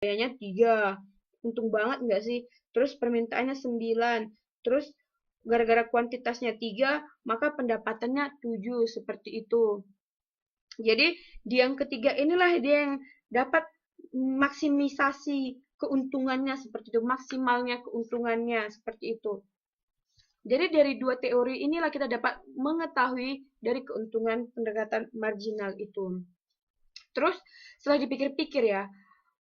biayanya 3. Untung banget nggak sih? Terus permintaannya 9. Terus gara-gara kuantitasnya 3, maka pendapatannya 7, seperti itu. Jadi di yang ketiga inilah dia yang dapat maksimisasi keuntungannya seperti itu, maksimalnya keuntungannya seperti itu. Jadi dari dua teori inilah kita dapat mengetahui dari keuntungan pendekatan marginal itu. Terus setelah dipikir-pikir ya,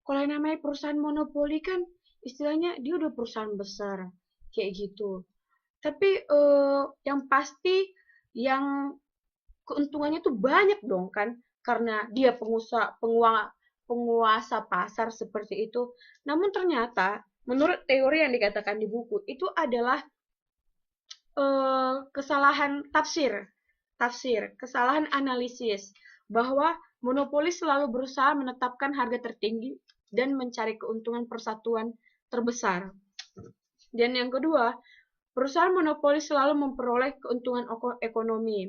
kalau yang namanya perusahaan monopoli kan istilahnya dia udah perusahaan besar kayak gitu. Tapi yang pasti yang keuntungannya tuh banyak dong kan karena dia penguasa pasar seperti itu. Namun ternyata menurut teori yang dikatakan di buku itu adalah kesalahan kesalahan analisis bahwa monopoli selalu berusaha menetapkan harga tertinggi dan mencari keuntungan persatuan terbesar. Dan yang kedua, perusahaan monopoli selalu memperoleh keuntungan ekonomi.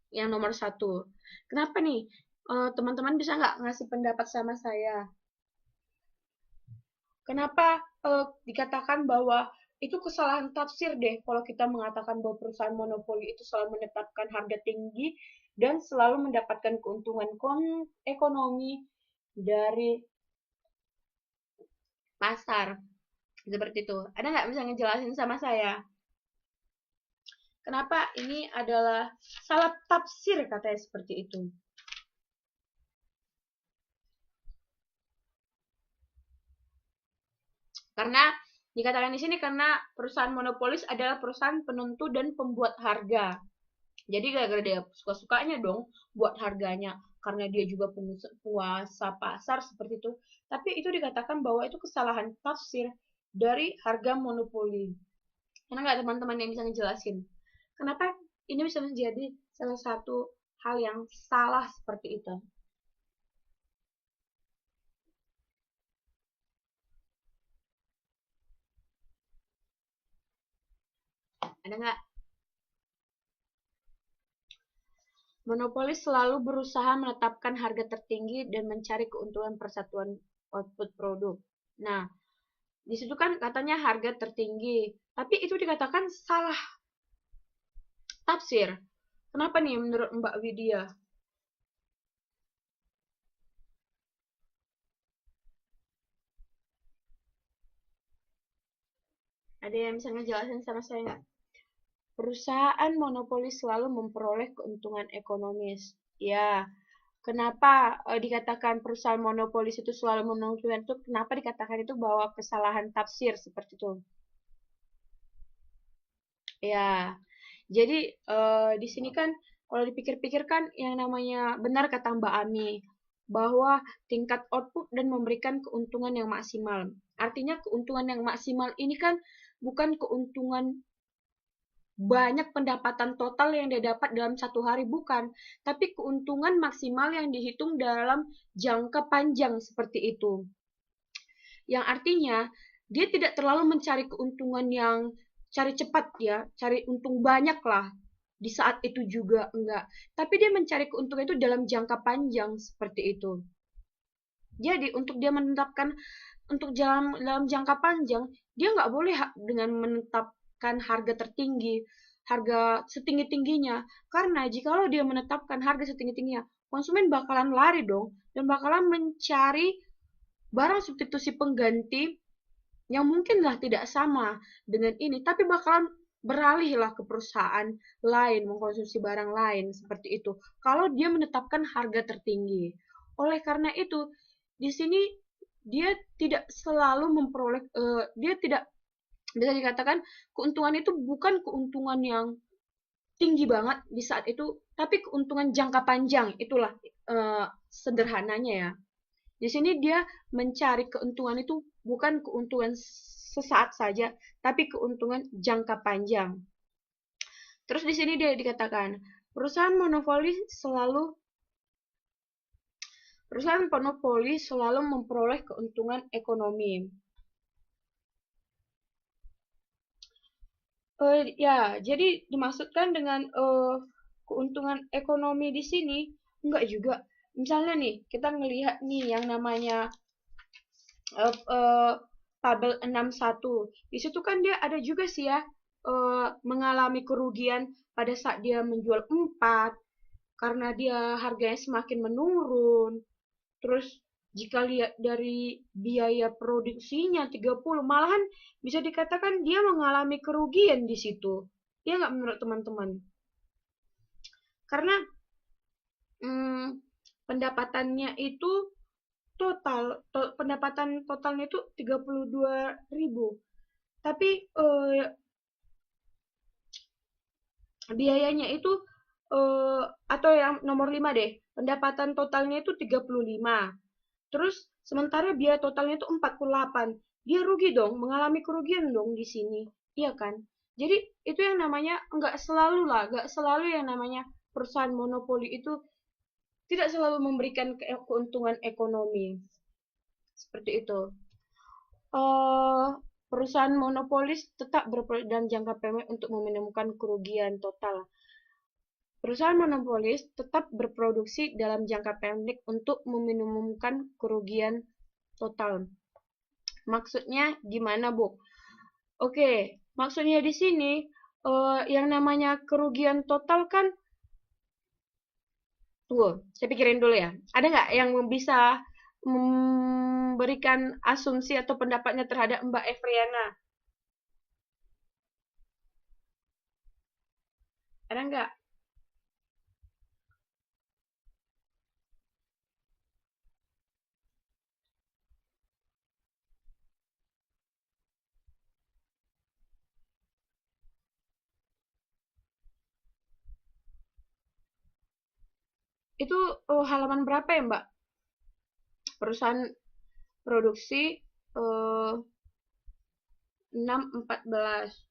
Yang nomor satu. Kenapa nih? Teman-teman bisa nggak ngasih pendapat sama saya? Kenapa dikatakan bahwa itu kesalahan tafsir deh kalau kita mengatakan bahwa perusahaan monopoli itu selalu menetapkan harga tinggi dan selalu mendapatkan keuntungan ekonomi dari pasar. Seperti itu. Ada nggak bisa ngejelasin sama saya? Kenapa ini adalah salah tafsir katanya seperti itu? Karena dikatakan di sini karena perusahaan monopolis adalah perusahaan penentu dan pembuat harga. Jadi gara-gara dia suka-sukanya dong buat harganya karena dia juga penguasa pasar seperti itu. Tapi itu dikatakan bahwa itu kesalahan tafsir dari harga monopoli. Karena nggak teman-teman yang bisa ngejelasin? Kenapa ini bisa menjadi salah satu hal yang salah seperti itu? Ada nggak? Monopoli selalu berusaha menetapkan harga tertinggi dan mencari keuntungan persatuan output produk. Nah, di situ kan katanya harga tertinggi, tapi itu dikatakan salah tafsir. Kenapa nih menurut Mbak Widya? Ada yang bisa ngejelasin sama saya nggak? Perusahaan monopoli selalu memperoleh keuntungan ekonomis. Ya, kenapa dikatakan perusahaan monopolis itu selalu menguntungkan itu? Kenapa dikatakan itu bahwa kesalahan tafsir seperti itu? Ya, jadi di sini kan kalau dipikir-pikir kan yang namanya benar kata Mbak Ami bahwa tingkat output dan memberikan keuntungan yang maksimal. Artinya keuntungan yang maksimal ini kan bukan keuntungan banyak pendapatan total yang dia dapat dalam satu hari, bukan, tapi keuntungan maksimal yang dihitung dalam jangka panjang seperti itu. Yang artinya dia tidak terlalu mencari keuntungan yang cari cepat ya, cari untung banyak lah di saat itu juga enggak. Tapi dia mencari keuntungan itu dalam jangka panjang seperti itu. Jadi untuk dia menetapkan untuk dalam jangka panjang, dia nggak boleh dengan menetapkan harga tertinggi, harga setinggi-tingginya. Karena jikalau dia menetapkan harga setinggi-tingginya, konsumen bakalan lari dong dan bakalan mencari barang substitusi pengganti yang mungkinlah tidak sama dengan ini, tapi bakalan beralihlah ke perusahaan lain mengkonsumsi barang lain seperti itu. Kalau dia menetapkan harga tertinggi. Oleh karena itu, di sini dia tidak selalu memperoleh dia tidak bisa dikatakan keuntungan itu bukan keuntungan yang tinggi banget di saat itu, tapi keuntungan jangka panjang. Itulah sederhananya ya. Di sini dia mencari keuntungan itu bukan keuntungan sesaat saja, tapi keuntungan jangka panjang. Terus di sini dia dikatakan, perusahaan monopoli selalu memperoleh keuntungan ekonomi. Ya, jadi dimaksudkan dengan keuntungan ekonomi di sini enggak juga. Misalnya nih, kita ngelihat nih yang namanya tabel 61. Di situ kan dia ada juga sih ya, mengalami kerugian pada saat dia menjual 4 karena dia harganya semakin menurun. Terus jika lihat dari biaya produksinya 30, malahan bisa dikatakan dia mengalami kerugian di situ. Ya nggak menurut teman-teman? Karena hmm, pendapatannya itu pendapatan totalnya itu 32.000. Tapi biayanya itu atau yang nomor 5 deh, pendapatan totalnya itu 35. Terus sementara biaya totalnya itu 48. Dia rugi dong, mengalami kerugian dong di sini. Iya kan? Jadi itu yang namanya nggak selalu yang namanya perusahaan monopoli itu tidak selalu memberikan keuntungan ekonomi. Seperti itu. eh Perusahaan monopolis tetap berproduksi dalam jangka pendek untuk meminimumkan kerugian total. Perusahaan monopolis tetap berproduksi dalam jangka pendek untuk meminimumkan kerugian total. Maksudnya gimana, Bu? Oke, maksudnya di sini yang namanya kerugian total kan, tunggu, saya pikirin dulu ya. Ada nggak yang bisa memberikan asumsi atau pendapatnya terhadap Mbak Efriana? Ada nggak? Itu halaman berapa ya, Mbak? Perusahaan produksi 614.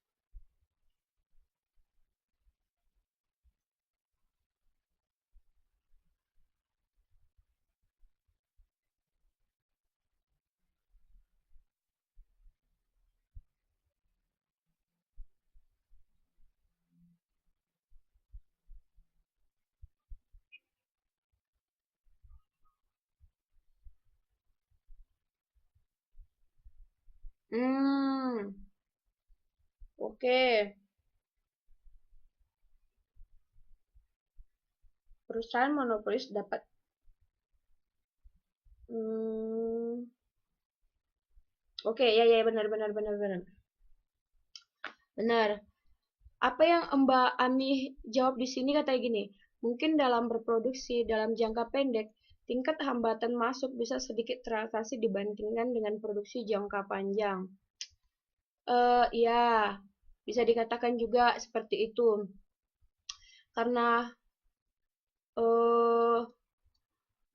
Hmm, oke. Perusahaan monopolis dapat. Hmm, oke, ya ya benar benar benar benar. Benar. Apa yang Mbak Ami jawab di sini katanya gini, mungkin dalam berproduksi dalam jangka pendek, tingkat hambatan masuk bisa sedikit teratasi dibandingkan dengan produksi jangka panjang. Ya, bisa dikatakan juga seperti itu. Karena eh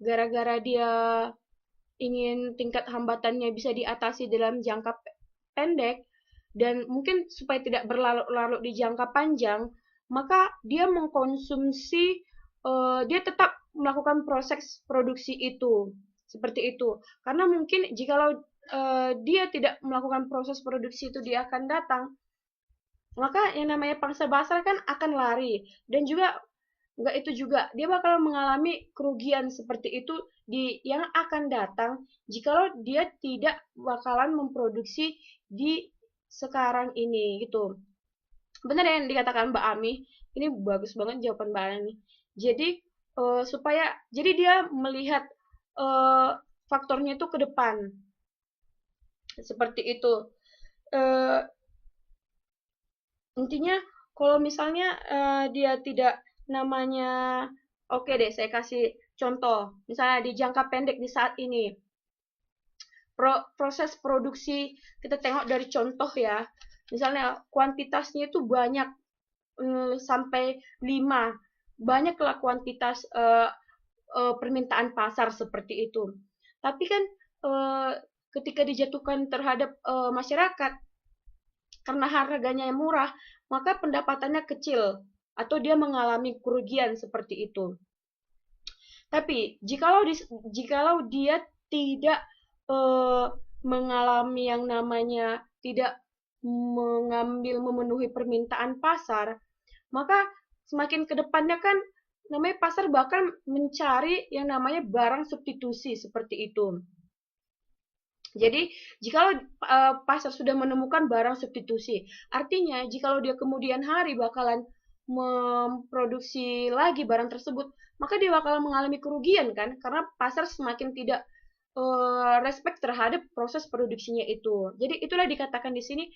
gara-gara dia ingin tingkat hambatannya bisa diatasi dalam jangka pendek dan mungkin supaya tidak berlarut-larut di jangka panjang, maka dia mengkonsumsi dia tetap melakukan proses produksi itu seperti itu. Karena mungkin jikalau dia tidak melakukan proses produksi itu dia akan datang, maka yang namanya pangsa pasar kan akan lari dan juga nggak itu juga dia bakal mengalami kerugian seperti itu di yang akan datang jikalau dia tidak bakalan memproduksi di sekarang ini gitu. Benar yang dikatakan Mbak Ami, ini bagus banget jawaban Mbak Ami. Jadi supaya jadi dia melihat eh, faktornya itu ke depan seperti itu. Eh, Intinya kalau misalnya dia tidak namanya, oke deh saya kasih contoh. Misalnya di jangka pendek di saat ini, proses produksi kita tengok dari contoh ya. Misalnya kuantitasnya itu banyak, sampai 5. Banyaklah kuantitas permintaan pasar seperti itu. Tapi kan eh, ketika dijatuhkan terhadap masyarakat karena harganya yang murah, maka pendapatannya kecil atau dia mengalami kerugian seperti itu. Tapi jikalau dia tidak eh, mengalami yang namanya tidak memenuhi permintaan pasar, maka semakin ke depannya kan namanya pasar bahkan mencari yang namanya barang substitusi seperti itu. Jadi, jikalau pasar sudah menemukan barang substitusi, artinya jikalau dia kemudian hari bakalan memproduksi lagi barang tersebut, maka dia bakalan mengalami kerugian kan, karena pasar semakin tidak respect terhadap proses produksinya itu. Jadi itulah dikatakan di sini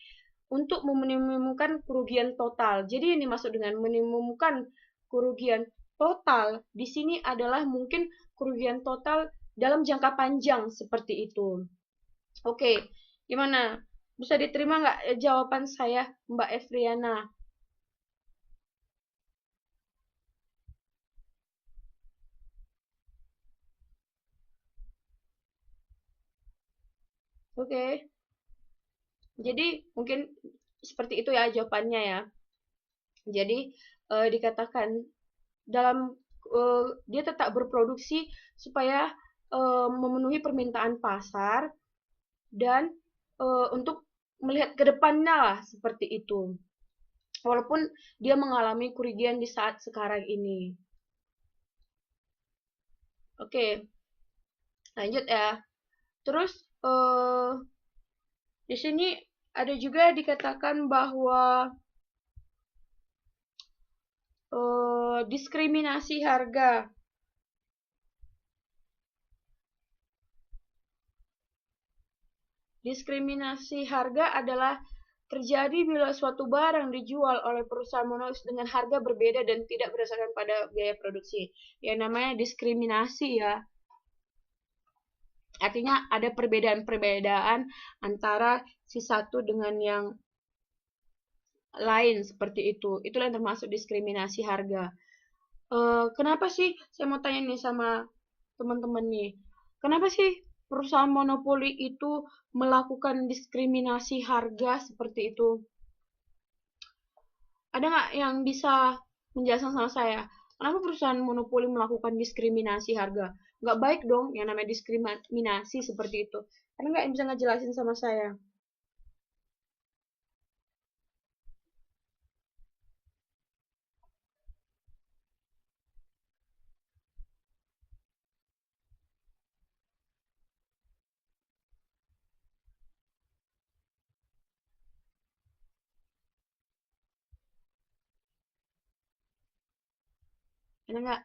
untuk meminimumkan kerugian total. Jadi yang dimaksud dengan meminimumkan kerugian total di sini adalah mungkin kerugian total dalam jangka panjang seperti itu. Oke, gimana? Bisa diterima nggak jawaban saya, Mbak Efriana? Oke, jadi mungkin seperti itu ya jawabannya ya. Jadi dikatakan dalam dia tetap berproduksi supaya memenuhi permintaan pasar dan untuk melihat ke depannya lah seperti itu. Walaupun dia mengalami kerugian di saat sekarang ini. Oke, lanjut ya. Terus di sini ada juga dikatakan bahwa diskriminasi harga. Diskriminasi harga adalah terjadi bila suatu barang dijual oleh perusahaan monopolis dengan harga berbeda dan tidak berdasarkan pada biaya produksi. Ya namanya diskriminasi ya. Artinya ada perbedaan-perbedaan antara si satu dengan yang lain seperti itu. Itulah yang termasuk diskriminasi harga. Kenapa sih saya mau tanya nih sama teman-teman nih? Kenapa sih perusahaan monopoli itu melakukan diskriminasi harga seperti itu? Ada nggak yang bisa menjelaskan sama saya? Kenapa perusahaan monopoli melakukan diskriminasi harga? Nggak baik dong yang namanya diskriminasi seperti itu. Ada nggak yang bisa ngejelasin sama saya? Ada nggak?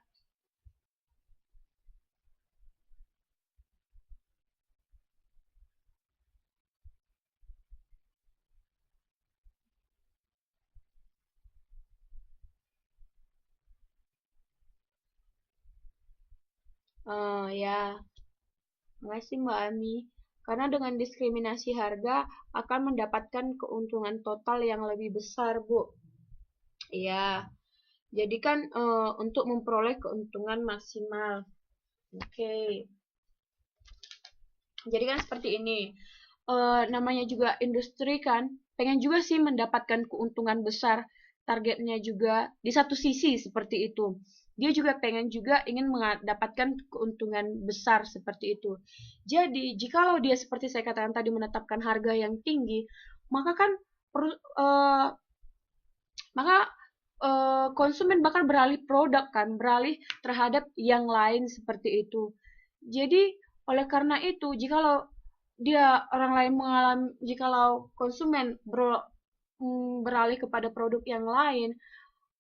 Ya, makasih Mbak Ami. Karena dengan diskriminasi harga akan mendapatkan keuntungan total yang lebih besar, Bu. Iya, jadi kan untuk memperoleh keuntungan maksimal. Oke, jadi kan seperti ini. Namanya juga industri kan, pengen juga sih mendapatkan keuntungan besar. Targetnya juga di satu sisi seperti itu. Dia juga pengen juga ingin mendapatkan keuntungan besar seperti itu. Jadi, jikalau dia seperti saya katakan tadi menetapkan harga yang tinggi, maka kan eh, maka konsumen bakal beralih produk kan, beralih terhadap yang lain seperti itu. Jadi oleh karena itu, jikalau dia orang lain mengalami, jikalau konsumen beralih kepada produk yang lain,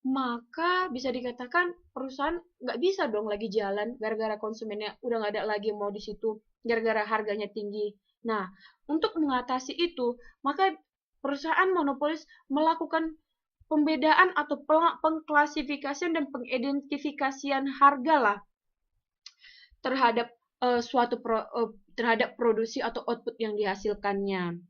maka bisa dikatakan perusahaan nggak bisa dong lagi jalan gara-gara konsumennya udah nggak ada lagi mau di situ, gara-gara harganya tinggi. Nah, untuk mengatasi itu, maka perusahaan monopolis melakukan pembedaan atau pengklasifikasian dan pengidentifikasian harga lah terhadap terhadap produksi atau output yang dihasilkannya.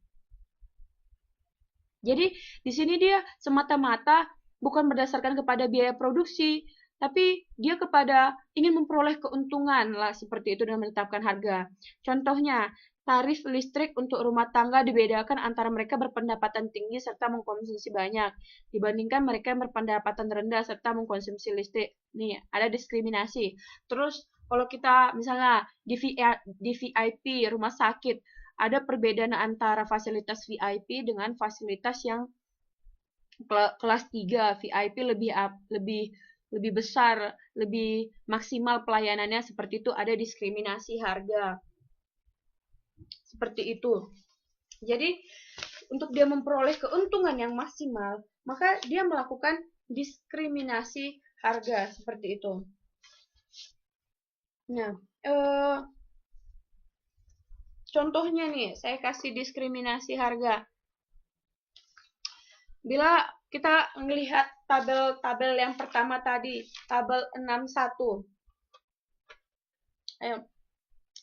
Jadi di sini dia semata-mata bukan berdasarkan kepada biaya produksi, tapi dia kepada ingin memperoleh keuntungan lah seperti itu dengan menetapkan harga. Contohnya, tarif listrik untuk rumah tangga dibedakan antara mereka berpendapatan tinggi serta mengkonsumsi banyak dibandingkan mereka yang berpendapatan rendah serta mengkonsumsi listrik. Nih, ada diskriminasi. Terus kalau kita misalnya di VIP rumah sakit, ada perbedaan antara fasilitas VIP dengan fasilitas yang kelas 3. VIP lebih lebih besar, lebih maksimal pelayanannya seperti itu, ada diskriminasi harga. Seperti itu. Jadi untuk dia memperoleh keuntungan yang maksimal, maka dia melakukan diskriminasi harga seperti itu. Nah, contohnya nih, saya kasih diskriminasi harga. Bila kita melihat tabel-tabel yang pertama tadi, tabel 61. Ayo,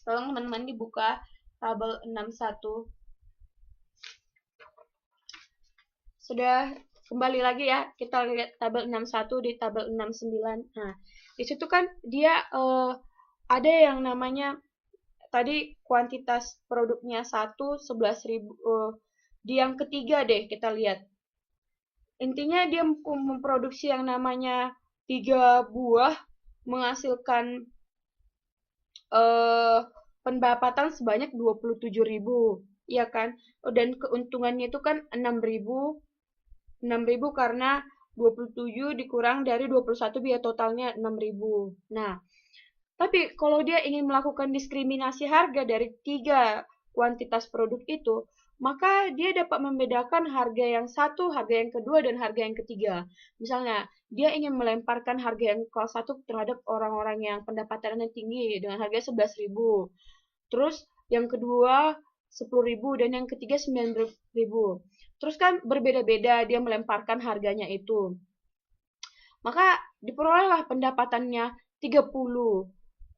tolong teman-teman dibuka tabel 61. Sudah kembali lagi ya, kita lihat tabel 61 di tabel 69. Nah, di situ kan dia ada yang namanya tadi kuantitas produknya 11.000. Di yang ketiga deh kita lihat. Intinya dia memproduksi yang namanya 3 buah menghasilkan pendapatan sebanyak 27.000, ya kan? Dan keuntungannya itu kan 6.000 karena 27 dikurang dari 21 biaya totalnya 6.000. Nah, tapi kalau dia ingin melakukan diskriminasi harga dari 3 kuantitas produk itu, maka dia dapat membedakan harga yang satu, harga yang kedua, dan harga yang ketiga. Misalnya, dia ingin melemparkan harga yang kelas 1 terhadap orang-orang yang pendapatannya tinggi dengan harga 11.000. Terus yang kedua 10.000 dan yang ketiga 9.000. Terus kan berbeda-beda dia melemparkan harganya itu. Maka diperolehlah pendapatannya 30.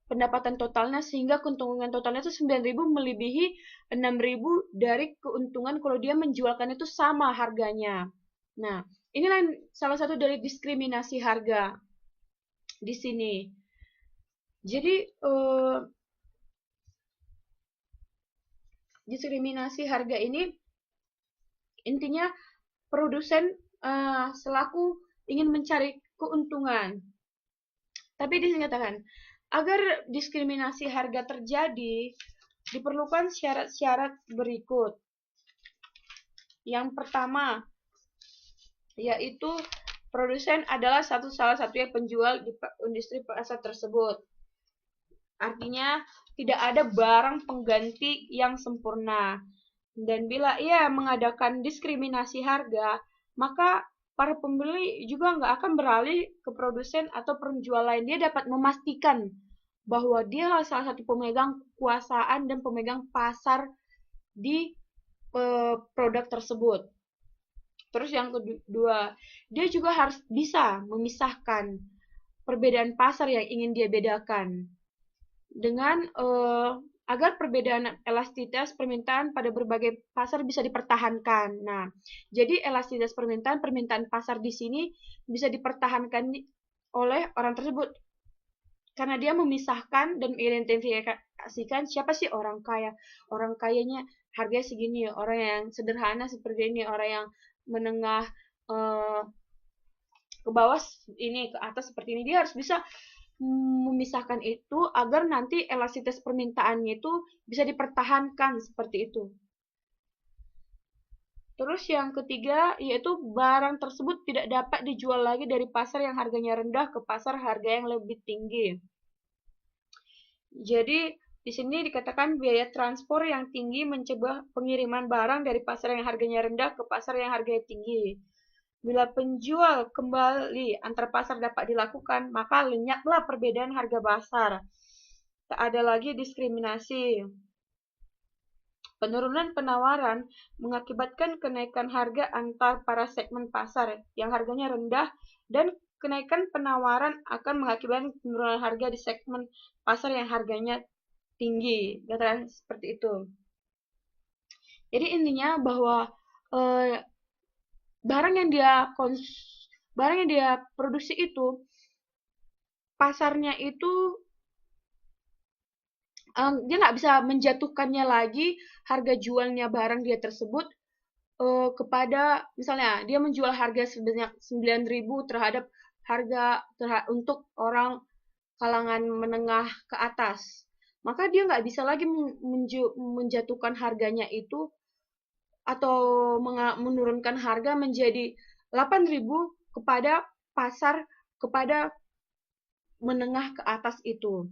Pendapatan totalnya sehingga keuntungan totalnya itu 9.000 melebihi 6.000 dari keuntungan kalau dia menjualkan itu sama harganya. Nah, inilah salah satu dari diskriminasi harga di sini. Jadi diskriminasi harga ini intinya produsen selaku ingin mencari keuntungan. Tapi dikatakan, agar diskriminasi harga terjadi, diperlukan syarat-syarat berikut. Yang pertama, yaitu produsen adalah salah satunya penjual di industri pasar tersebut. Artinya, tidak ada barang pengganti yang sempurna. Dan bila ia mengadakan diskriminasi harga, maka para pembeli juga nggak akan beralih ke produsen atau penjual lain. Dia dapat memastikan bahwa dia salah satu pemegang kekuasaan dan pemegang pasar di produk tersebut. Terus yang kedua, dia juga harus bisa memisahkan perbedaan pasar yang ingin dia bedakan dengan agar perbedaan elastisitas permintaan pada berbagai pasar bisa dipertahankan. Nah, jadi elastisitas permintaan pasar di sini bisa dipertahankan oleh orang tersebut karena dia memisahkan dan mengidentifikasikan siapa sih orang kaya. Orang kayanya harganya segini, orang yang sederhana seperti ini, orang yang menengah ke bawah ini, ke atas seperti ini. Dia harus bisa memisahkan itu agar nanti elastisitas permintaannya itu bisa dipertahankan seperti itu. Terus yang ketiga yaitu barang tersebut tidak dapat dijual lagi dari pasar yang harganya rendah ke pasar harga yang lebih tinggi. Jadi di sini dikatakan biaya transport yang tinggi mencegah pengiriman barang dari pasar yang harganya rendah ke pasar yang harganya tinggi. Bila penjual kembali antar pasar dapat dilakukan, maka lenyaplah perbedaan harga pasar. Tak ada lagi diskriminasi. Penurunan penawaran mengakibatkan kenaikan harga antar para segmen pasar yang harganya rendah dan kenaikan penawaran akan mengakibatkan penurunan harga di segmen pasar yang harganya tinggi. Katakan seperti itu. Jadi intinya bahwa barang yang dia produksi itu pasarnya itu dia nggak bisa menjatuhkannya lagi harga jualnya barang dia tersebut kepada misalnya dia menjual harga sebanyak 9.000 terhadap harga untuk orang kalangan menengah ke atas. Maka dia nggak bisa lagi menjatuhkan harganya itu atau menurunkan harga menjadi 8.000 kepada pasar kepada menengah ke atas itu.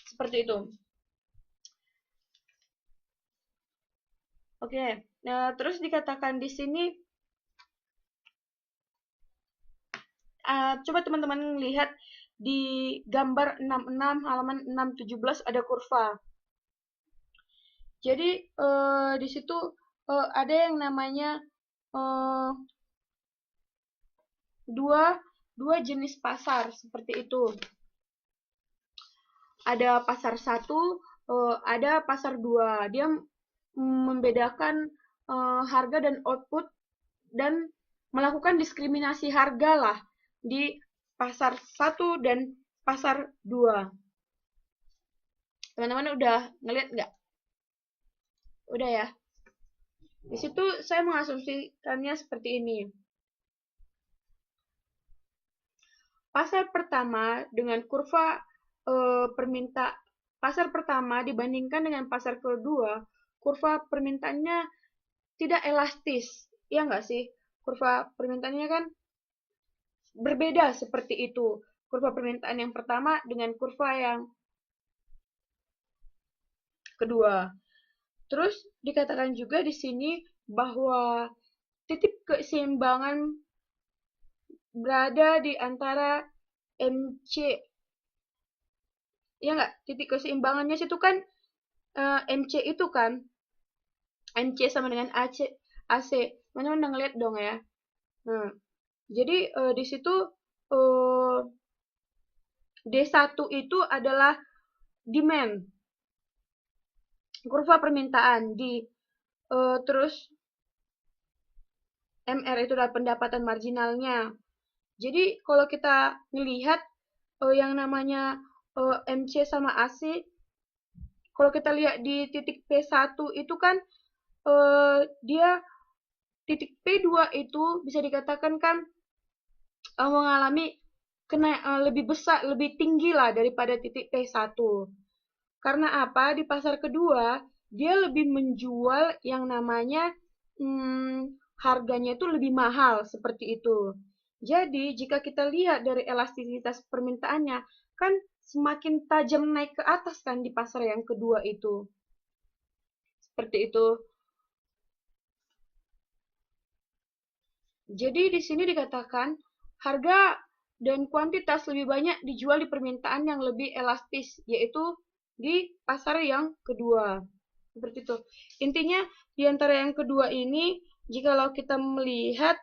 Seperti itu. Oke, nah, terus dikatakan di sini, coba teman-teman lihat di gambar 66 halaman 617 ada kurva. Jadi di situ ada yang namanya eh, dua jenis pasar seperti itu. Ada pasar satu, ada pasar dua. Dia membedakan harga dan output dan melakukan diskriminasi harga lah di pasar satu dan pasar dua. Teman-teman udah ngeliat nggak? Udah ya. Di situ saya mengasumsikannya seperti ini. Pasar pertama dengan kurva pasar pertama dibandingkan dengan pasar kedua, kurva permintaannya tidak elastis. Ya nggak sih? Kurva permintaannya kan berbeda seperti itu. Kurva permintaan yang pertama dengan kurva yang kedua. Terus dikatakan juga di sini bahwa titik keseimbangan berada di antara MC. Ya nggak? Titik keseimbangannya situ kan MC itu kan MC sama dengan AC. Mana udah ngeliat dong ya. Nah, jadi di situ D1 itu adalah demand, kurva permintaan terus MR itu adalah pendapatan marginalnya. Jadi kalau kita melihat yang namanya MC sama AC, kalau kita lihat di titik P1 itu kan dia titik P2 itu bisa dikatakan kan mengalami lebih besar, lebih tinggi lah daripada titik P1. Karena apa? Di pasar kedua, dia lebih menjual yang namanya harganya itu lebih mahal seperti itu. Jadi, jika kita lihat dari elastisitas permintaannya, kan semakin tajam naik ke atas kan di pasar yang kedua itu. Seperti itu. Jadi di sini dikatakan harga dan kuantitas lebih banyak dijual di permintaan yang lebih elastis, yaitu di pasar yang kedua. Seperti itu. Intinya di antara yang kedua ini, jikalau kita melihat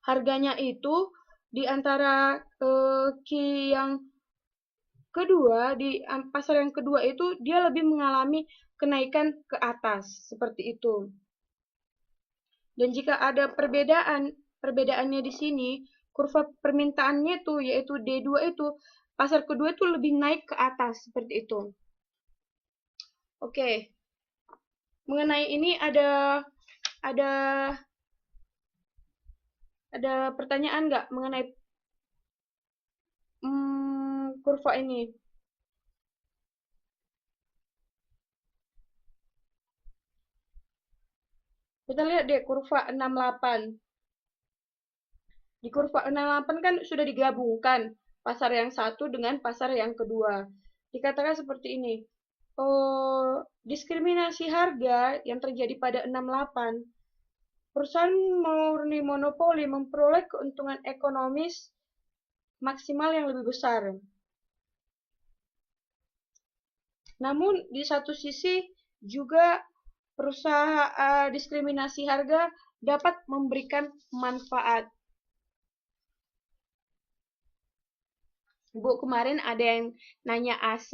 harganya itu di antara yang kedua, di pasar yang kedua itu dia lebih mengalami kenaikan ke atas, seperti itu. Dan jika ada perbedaannya di sini, kurva permintaannya itu yaitu D2 itu, pasar kedua itu lebih naik ke atas seperti itu. Oke. Mengenai ini ada pertanyaan nggak mengenai kurva ini? Kita lihat deh kurva 68. Di kurva 68 kan sudah digabungkan pasar yang satu dengan pasar yang kedua. Dikatakan seperti ini. Diskriminasi harga yang terjadi pada 68, perusahaan murni monopoli memperoleh keuntungan ekonomis maksimal yang lebih besar. Namun di satu sisi juga perusahaan diskriminasi harga dapat memberikan manfaat. Bu, kemarin ada yang nanya AC.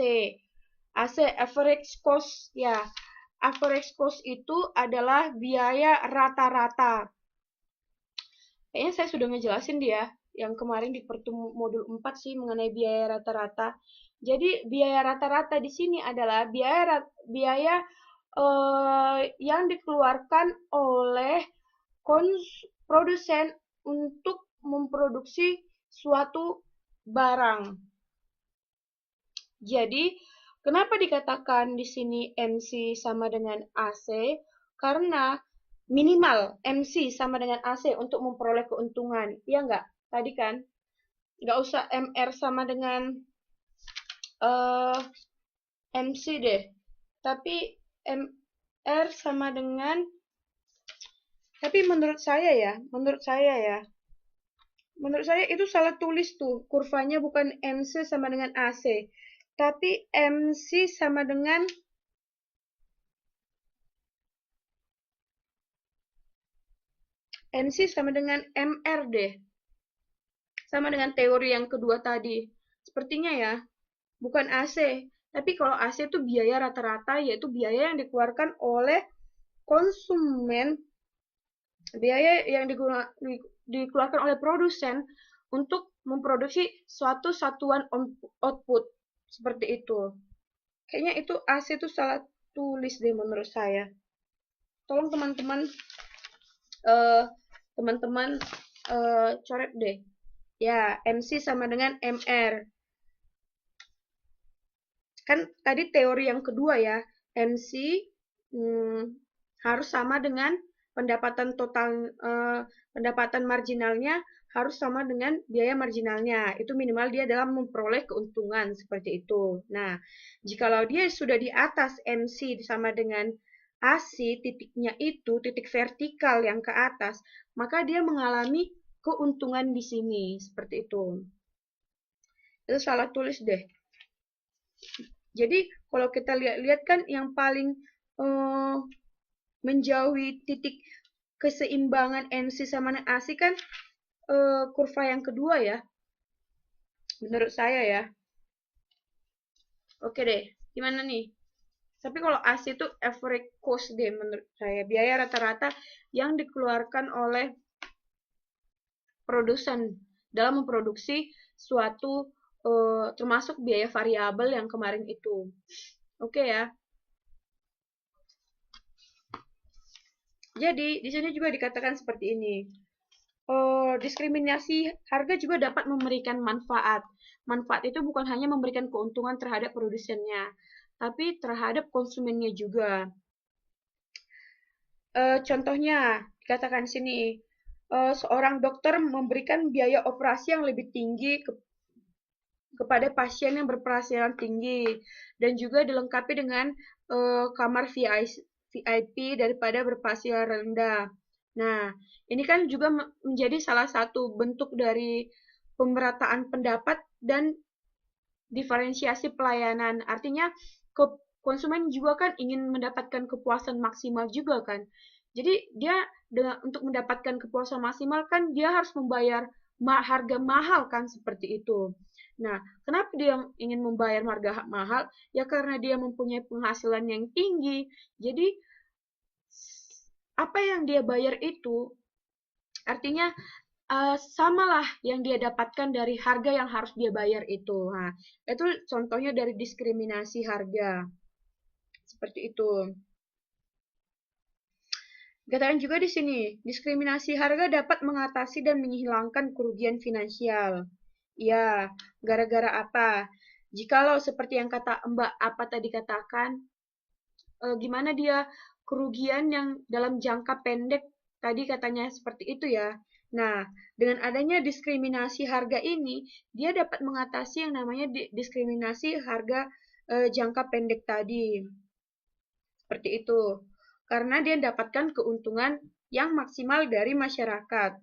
AC average cost ya. Average cost itu adalah biaya rata-rata. Kayaknya saya sudah ngejelasin dia yang kemarin di pertemuan modul 4 sih mengenai biaya rata-rata. Jadi biaya rata-rata di sini adalah biaya yang dikeluarkan oleh produsen untuk memproduksi suatu barang. Jadi, kenapa dikatakan di sini MC sama dengan AC? Karena minimal MC sama dengan AC untuk memperoleh keuntungan. Iya nggak? Tadi kan? Nggak usah MR sama dengan MC deh. Tapi MR sama dengan, tapi menurut itu salah tulis tuh. Kurvanya bukan MC sama dengan AC, tapi MC sama dengan MR deh. Sama dengan teori yang kedua tadi. Sepertinya ya, bukan AC. Tapi kalau AC itu biaya rata-rata, yaitu biaya yang dikeluarkan oleh konsumen, biaya yang dikeluarkan oleh produsen untuk memproduksi suatu satuan output. Seperti itu. Kayaknya itu AC itu salah tulis deh menurut saya. Tolong teman-teman eh, teman-teman coret deh. Ya, MC sama dengan MR. Kan tadi teori yang kedua ya, MC harus sama dengan pendapatan total, pendapatan marginalnya harus sama dengan biaya marginalnya. Itu minimal dia dalam memperoleh keuntungan seperti itu. Nah, jikalau dia sudah di atas MC sama dengan AC, titiknya itu titik vertikal yang ke atas, maka dia mengalami keuntungan di sini seperti itu. Itu salah tulis deh. Jadi kalau kita lihat-lihat kan yang paling menjauhi titik keseimbangan MC sama AC kan kurva yang kedua ya, menurut saya ya. Oke deh, gimana nih? Tapi kalau AC itu average cost deh menurut saya, biaya rata-rata yang dikeluarkan oleh produsen dalam memproduksi suatu termasuk biaya variabel yang kemarin itu. Oke ya. Jadi, di sini juga dikatakan seperti ini. Diskriminasi harga juga dapat memberikan manfaat. Manfaat itu bukan hanya memberikan keuntungan terhadap produsennya, tapi terhadap konsumennya juga. Contohnya, dikatakan sini, seorang dokter memberikan biaya operasi yang lebih tinggi kepada pasien yang berpenghasilan tinggi dan juga dilengkapi dengan kamar VIP daripada berpenghasilan rendah. Nah, ini kan juga menjadi salah satu bentuk dari pemerataan pendapat dan diferensiasi pelayanan. Artinya konsumen juga kan ingin mendapatkan kepuasan maksimal juga kan. Jadi dia untuk mendapatkan kepuasan maksimal kan dia harus membayar harga mahal kan seperti itu. Nah, kenapa dia ingin membayar harga mahal? Ya karena dia mempunyai penghasilan yang tinggi. Jadi apa yang dia bayar itu artinya samalah yang dia dapatkan dari harga yang harus dia bayar itu. Nah, itu contohnya dari diskriminasi harga. Seperti itu. Dikatakan juga di sini, diskriminasi harga dapat mengatasi dan menghilangkan kerugian finansial. Ya, gara-gara apa? Jikalau seperti yang kata Mbak apa tadi katakan, gimana dia kerugian yang dalam jangka pendek tadi katanya seperti itu ya. Nah, dengan adanya diskriminasi harga ini, dia dapat mengatasi yang namanya diskriminasi harga jangka pendek tadi. Seperti itu. Karena dia mendapatkan keuntungan yang maksimal dari masyarakat.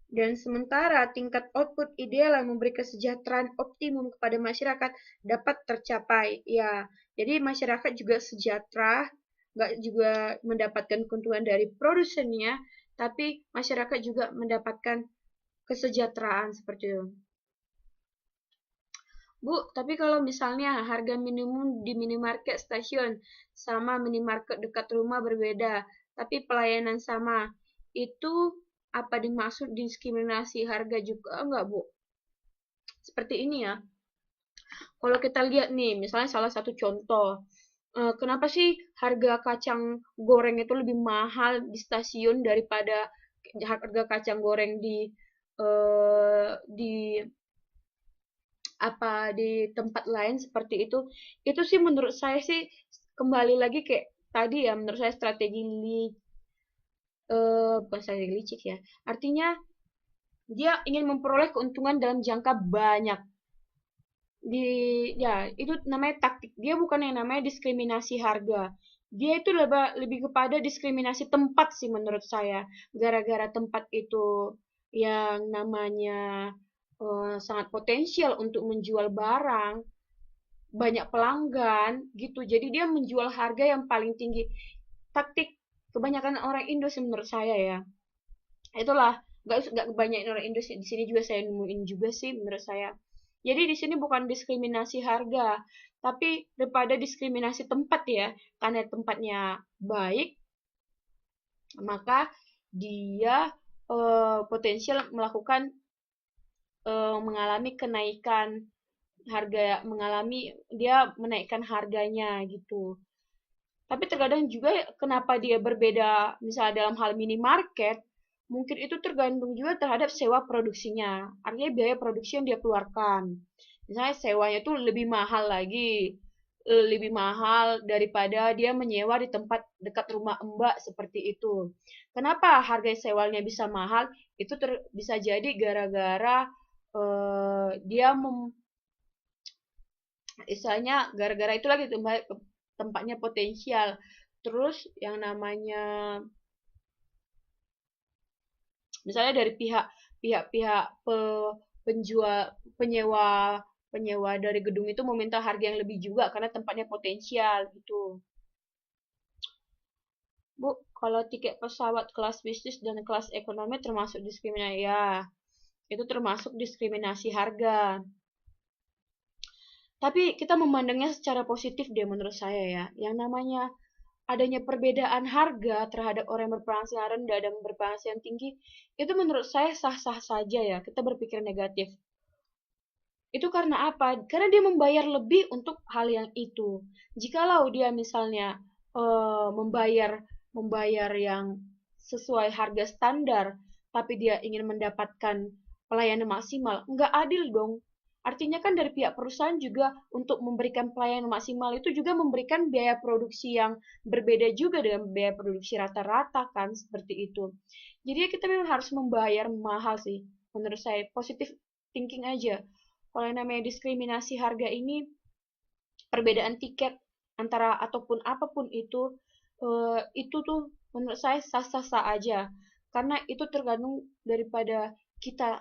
Dan sementara tingkat output ideal yang memberi kesejahteraan optimum kepada masyarakat dapat tercapai. Ya, jadi masyarakat juga sejahtera, nggak juga mendapatkan keuntungan dari produsennya, tapi masyarakat juga mendapatkan kesejahteraan seperti itu. Bu, tapi kalau misalnya harga minimum di minimarket stasiun sama minimarket dekat rumah berbeda, tapi pelayanan sama, itu apa dimaksud diskriminasi harga juga enggak, Bu? Seperti ini ya. Kalau kita lihat nih, misalnya salah satu contoh, kenapa sih harga kacang goreng itu lebih mahal di stasiun daripada harga kacang goreng di di tempat lain seperti itu sih menurut saya sih kembali lagi kayak tadi ya, menurut saya strategi bukan strategi licik ya, artinya dia ingin memperoleh keuntungan dalam jangka banyak Ya itu namanya taktik. Dia bukan yang namanya diskriminasi harga. Dia itu lebih kepada diskriminasi tempat sih menurut saya. Gara-gara tempat itu yang namanya sangat potensial untuk menjual barang, banyak pelanggan gitu. Jadi dia menjual harga yang paling tinggi. Taktik kebanyakan orang Indo sih menurut saya ya. Itulah nggak kebanyakan orang Indo di sini juga saya nemuin juga sih menurut saya. Jadi di sini bukan diskriminasi harga, tapi daripada diskriminasi tempat ya, karena tempatnya baik, maka dia potensial melakukan mengalami kenaikan harga, dia menaikkan harganya gitu. Tapi terkadang juga kenapa dia berbeda, misalnya dalam hal minimarket, mungkin itu tergantung juga terhadap sewa produksinya. Artinya biaya produksi yang dia keluarkan. Misalnya sewanya itu lebih mahal lagi, lebih mahal daripada dia menyewa di tempat dekat rumah Mbak seperti itu. Kenapa harga sewanya bisa mahal? Itu bisa jadi gara-gara dia istilahnya gara-gara itu lagi tempatnya potensial. Terus yang namanya misalnya dari pihak-pihak penjual penyewa penyewa dari gedung itu meminta harga yang lebih juga karena tempatnya potensial gitu. Bu, kalau tiket pesawat kelas bisnis dan kelas ekonomi termasuk diskriminasi ya. Itu termasuk diskriminasi harga. Tapi kita memandangnya secara positif deh menurut saya ya. Yang namanya adanya perbedaan harga terhadap orang yang berpenghasilan rendah dan berpenghasilan tinggi, itu menurut saya sah-sah saja ya, kita berpikir negatif. Itu karena apa? Karena dia membayar lebih untuk hal yang itu. Jikalau dia misalnya membayar membayar yang sesuai harga standar, tapi dia ingin mendapatkan pelayanan maksimal, nggak adil dong. Artinya kan dari pihak perusahaan juga untuk memberikan pelayanan maksimal itu juga memberikan biaya produksi yang berbeda juga dengan biaya produksi rata-rata kan seperti itu. Jadi kita memang harus membayar mahal sih. Menurut saya positif thinking aja. Kalau yang namanya diskriminasi harga ini, perbedaan tiket antara ataupun apapun itu tuh menurut saya sah-sah aja. Karena itu tergantung daripada kita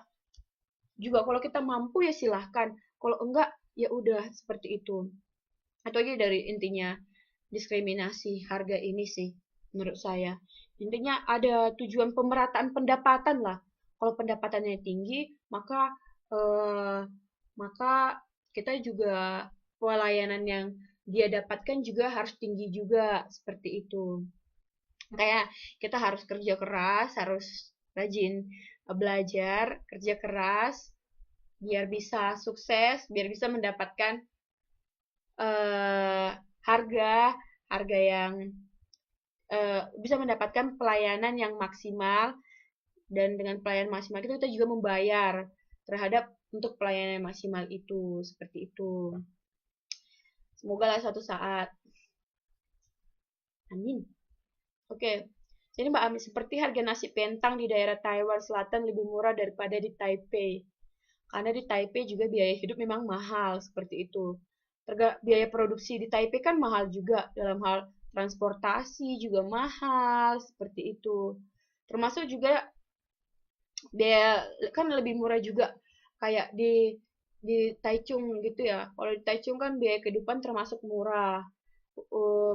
juga. Kalau kita mampu ya silahkan. Kalau enggak ya udah seperti itu. Atau aja dari intinya diskriminasi harga ini sih menurut saya. Intinya ada tujuan pemerataan pendapatan lah. Kalau pendapatannya tinggi, maka eh, maka kita juga pelayanan yang dia dapatkan juga harus tinggi juga seperti itu. Kayak kita harus kerja keras, harus rajin belajar, kerja keras biar bisa sukses, biar bisa mendapatkan eh, harga harga yang bisa mendapatkan pelayanan yang maksimal, dan dengan pelayanan maksimal itu kita juga membayar terhadap untuk pelayanan maksimal itu seperti itu. Semoga lah suatu saat. Amin. Oke. Jadi Mbak Ami, seperti harga nasi pentang di daerah Taiwan Selatan lebih murah daripada di Taipei. Karena di Taipei juga biaya hidup memang mahal seperti itu. Biaya produksi di Taipei kan mahal juga, dalam hal transportasi juga mahal seperti itu. Termasuk juga biaya kan lebih murah juga kayak di Taichung gitu ya. Kalau di Taichung kan biaya kehidupan termasuk murah.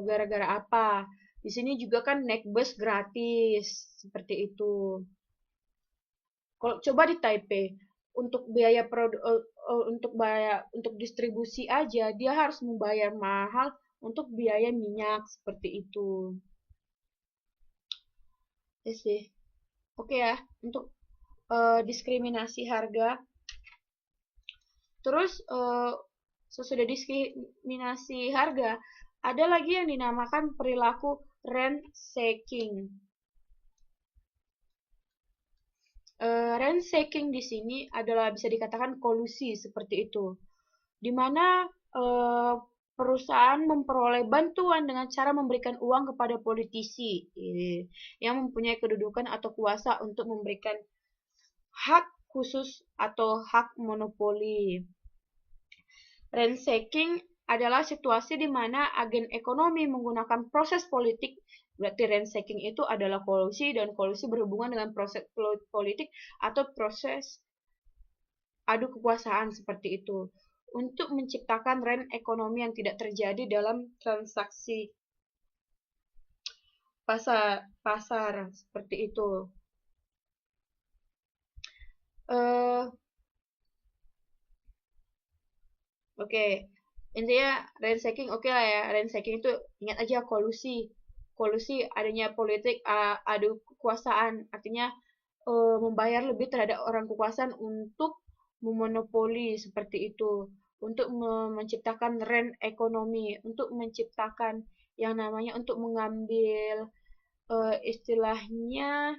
Gara-gara apa? Di sini juga kan naik bus gratis seperti itu. Kalau coba di Taipei untuk untuk distribusi aja dia harus membayar mahal untuk biaya minyak seperti itu. Ya sih. Oke ya, untuk diskriminasi harga. Terus sesudah diskriminasi harga, ada lagi yang dinamakan perilaku rent seeking. Rent seeking di sini adalah bisa dikatakan kolusi seperti itu, di mana perusahaan memperoleh bantuan dengan cara memberikan uang kepada politisi yang mempunyai kedudukan atau kuasa untuk memberikan hak khusus atau hak monopoli. Ransaking adalah situasi di mana agen ekonomi menggunakan proses politik. Berarti ransaking itu adalah kolusi, dan kolusi berhubungan dengan proses politik atau proses adu kekuasaan seperti itu, untuk menciptakan rent ekonomi yang tidak terjadi dalam transaksi pasar seperti itu. Eh, Oke, intinya ransaking oke lah ya. Ransaking itu ingat aja kolusi. Kolusi adanya politik adu kekuasaan, artinya membayar lebih terhadap orang kekuasaan untuk memonopoli seperti itu, untuk menciptakan rent ekonomi, untuk menciptakan yang namanya untuk mengambil istilahnya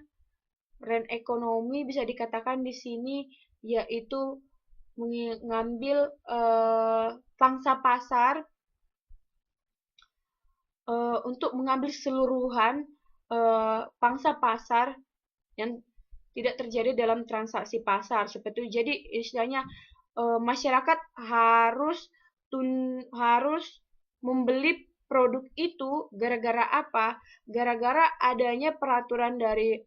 rent ekonomi bisa dikatakan di sini yaitu mengambil pangsa pasar untuk mengambil keseluruhan pangsa pasar yang tidak terjadi dalam transaksi pasar seperti itu. Jadi istilahnya masyarakat harus membeli produk itu gara-gara apa? Gara-gara adanya peraturan dari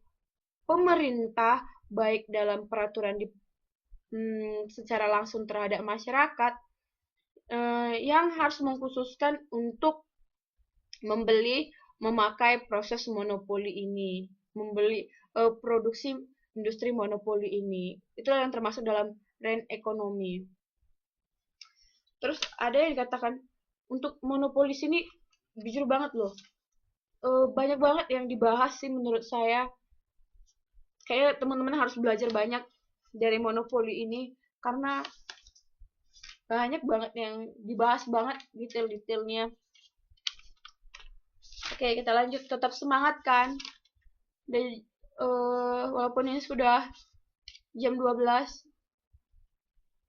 pemerintah, baik dalam peraturan secara langsung terhadap masyarakat, yang harus mengkhususkan untuk memakai proses monopoli ini, membeli produksi industri monopoli ini. Itulah yang termasuk dalam rent ekonomi. Terus ada yang dikatakan untuk monopoli sini jujur banget loh. Banyak banget yang dibahas sih menurut saya. Kayak teman-teman harus belajar banyak dari monopoli ini karena banyak banget yang dibahas banget detail-detailnya. Oke, kita lanjut. Tetap semangat kan? Dan walaupun ini sudah jam 12,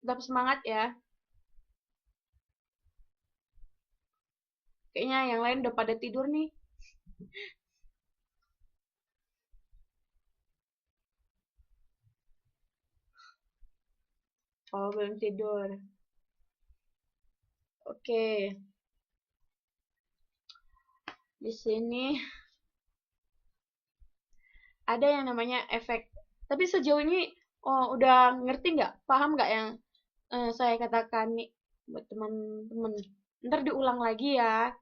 tetap semangat ya. Kayaknya yang lain udah pada tidur nih. Oh, belum tidur. Oke. Di sini ada yang namanya efek. Tapi sejauh ini udah ngerti nggak? Paham nggak yang saya katakan nih buat teman-teman? Ntar diulang lagi ya.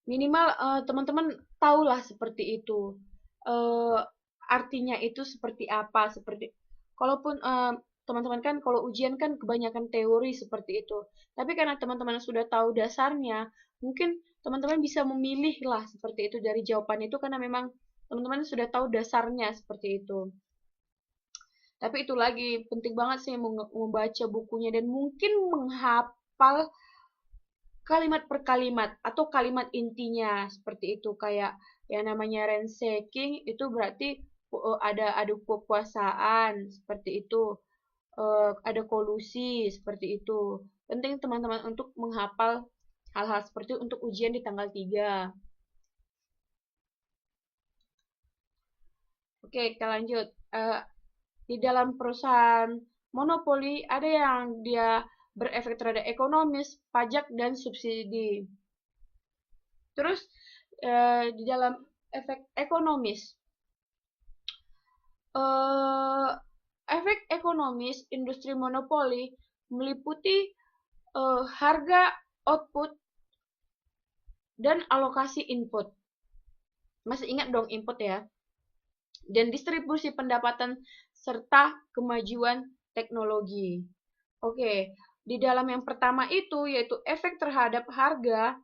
Minimal teman-teman tahulah seperti itu. Eh, Artinya itu seperti apa? Kalaupun teman-teman kan kalau ujian kan kebanyakan teori seperti itu. Tapi karena teman-teman sudah tahu dasarnya, mungkin teman-teman bisa memilih lah seperti itu dari jawaban itu karena memang teman-teman sudah tahu dasarnya seperti itu. Tapi itu lagi penting banget sih membaca bukunya dan mungkin menghafal kalimat per kalimat atau kalimat intinya seperti itu, kayak yang namanya ransaking itu berarti ada adu kekuasaan seperti itu, ada kolusi seperti itu. Penting teman-teman untuk menghafal hal-hal seperti itu untuk ujian di tanggal 3. Oke, kita lanjut. Di dalam perusahaan monopoli ada yang dia berefek terhadap ekonomis, pajak, dan subsidi. Terus di dalam efek ekonomis, eh, efek ekonomis industri monopoli meliputi harga output dan alokasi input. Masih ingat dong input ya? Dan distribusi pendapatan serta kemajuan teknologi. Oke, di dalam yang pertama itu yaitu efek terhadap harga,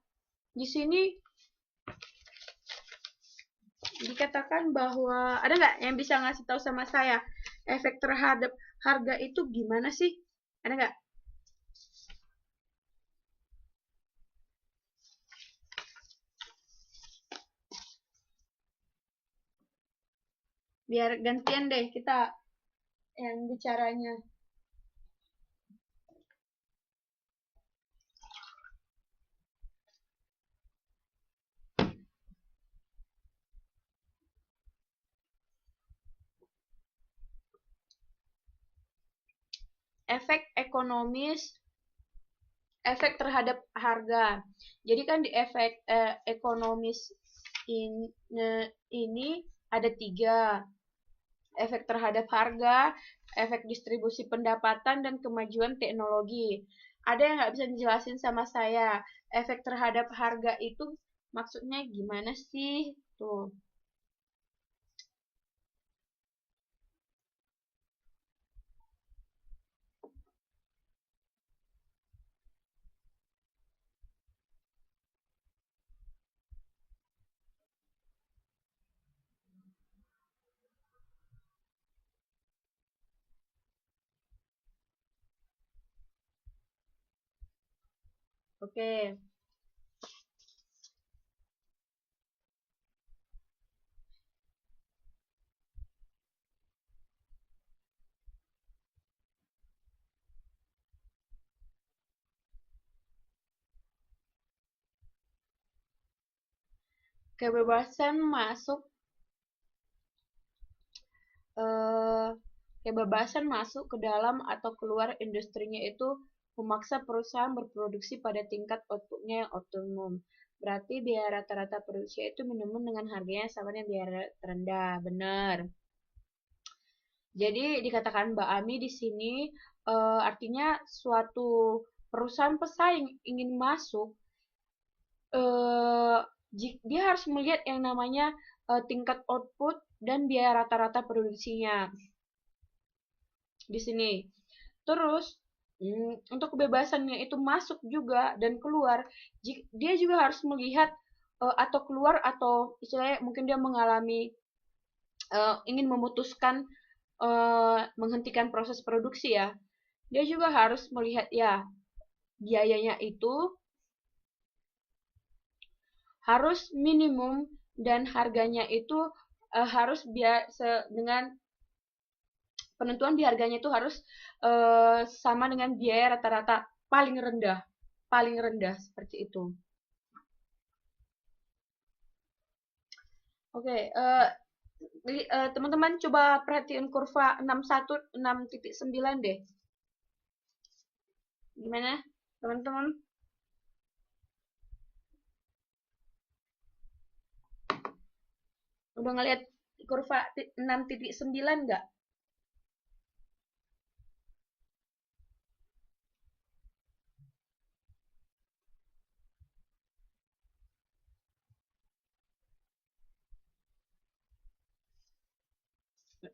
di sini dikatakan bahwa ada nggak yang bisa ngasih tahu sama saya efek terhadap harga itu gimana sih? Ada nggak? Biar gantian deh kita yang bicaranya. efek ekonomis, efek terhadap harga. Jadi kan di efek ekonomis ini ada 3. Efek terhadap harga, efek distribusi pendapatan, dan kemajuan teknologi. Ada yang nggak bisa dijelasin sama saya? Efek terhadap harga itu maksudnya gimana sih? Tuh. Oke. Kebebasan masuk eh, kebebasan masuk ke dalam atau keluar industrinya itu memaksa perusahaan berproduksi pada tingkat outputnya yang optimum. Berarti biaya rata-rata produksi itu minimum dengan harganya sama dengan biaya terendah. Benar. Jadi dikatakan Mbak Ami di sini artinya suatu perusahaan pesaing ingin masuk, eh, dia harus melihat yang namanya tingkat output dan biaya rata-rata produksinya di sini. Terus untuk kebebasannya itu masuk juga dan keluar, dia juga harus melihat atau keluar atau istilahnya mungkin dia mengalami ingin memutuskan menghentikan proses produksi ya. Dia juga harus melihat ya biayanya itu harus minimum dan harganya itu harus biasa dengan penentuan di harganya itu harus sama dengan biaya rata-rata paling rendah seperti itu. Oke, teman-teman coba perhatiin kurva 61 6.9 deh. Gimana, teman-teman? Udah ngeliat kurva 6.9 nggak?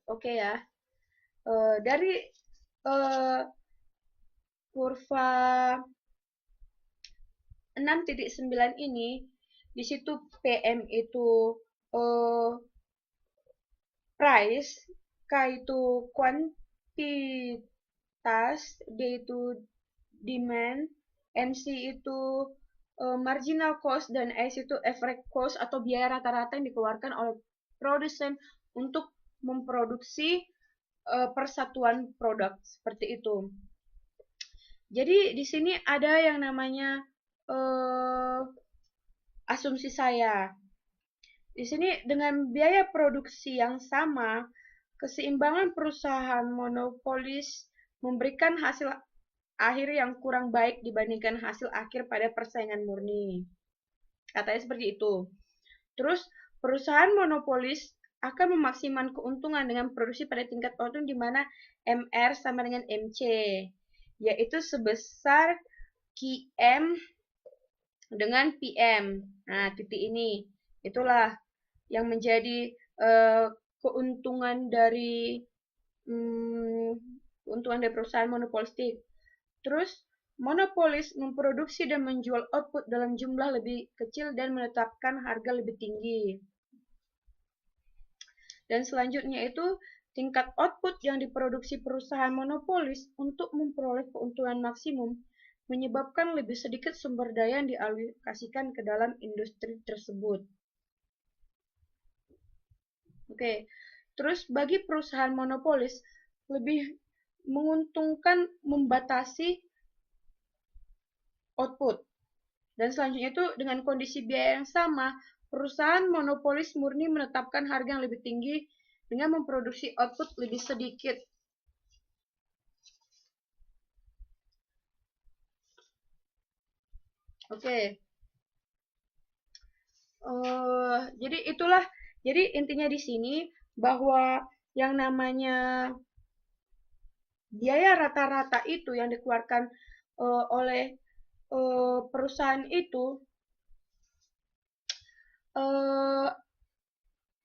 Oke ya. Dari uh, kurva 6.9 ini, di situ PM itu uh, price, K itu kuantitas, D itu demand, MC itu marginal cost, dan S itu average cost atau biaya rata-rata yang dikeluarkan oleh produsen untuk memproduksi persatuan produk seperti itu. Jadi di sini ada yang namanya asumsi saya. Di sini dengan biaya produksi yang sama, keseimbangan perusahaan monopolis memberikan hasil akhir yang kurang baik dibandingkan hasil akhir pada persaingan murni. Katanya seperti itu. Terus perusahaan monopolis akan memaksimalkan keuntungan dengan produksi pada tingkat output di mana MR sama dengan MC, yaitu sebesar QM dengan PM. Nah, titik ini itulah yang menjadi keuntungan dari keuntungan dari perusahaan monopolistik. Terus monopolis memproduksi dan menjual output dalam jumlah lebih kecil dan menetapkan harga lebih tinggi. Dan selanjutnya itu tingkat output yang diproduksi perusahaan monopolis untuk memperoleh keuntungan maksimum menyebabkan lebih sedikit sumber daya yang dialokasikan ke dalam industri tersebut. Oke, terus bagi perusahaan monopolis lebih menguntungkan membatasi output. Dan selanjutnya itu dengan kondisi biaya yang sama, perusahaan monopolis murni menetapkan harga yang lebih tinggi dengan memproduksi output lebih sedikit. Oke. Jadi itulah, jadi intinya di sini bahwa yang namanya biaya rata-rata itu yang dikeluarkan oleh perusahaan itu, eh,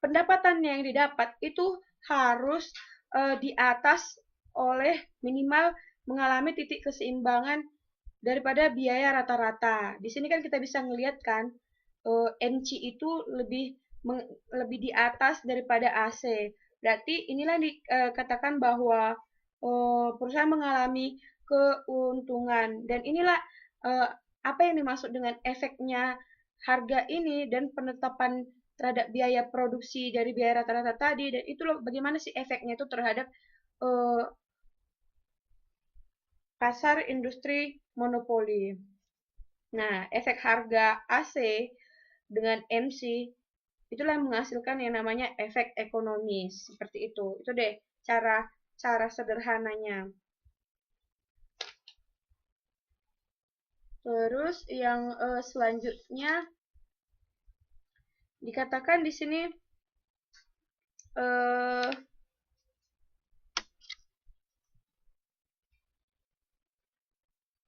pendapatannya yang didapat itu harus di atas oleh minimal mengalami titik keseimbangan daripada biaya rata-rata. Di sini kan kita bisa ngelihat kan, NC itu lebih di atas daripada AC. Berarti inilah dikatakan bahwa perusahaan mengalami keuntungan, dan inilah eh, apa yang dimaksud dengan efeknya harga ini dan penetapan terhadap biaya produksi dari biaya rata-rata tadi, dan itu loh bagaimana sih efeknya itu terhadap eh, pasar industri monopoli. Nah, efek harga AC dengan MC itulah yang menghasilkan yang namanya efek ekonomis. Seperti itu. Itu deh cara cara sederhananya. Terus yang selanjutnya dikatakan di sini eh,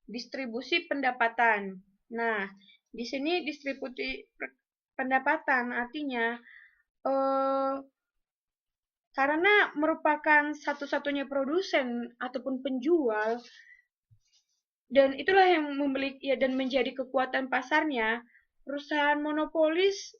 distribusi pendapatan. Nah, di sini distribusi pendapatan artinya eh, karena merupakan satu-satunya produsen ataupun penjual, dan itulah yang memiliki ya, dan menjadi kekuatan pasarnya, perusahaan monopolis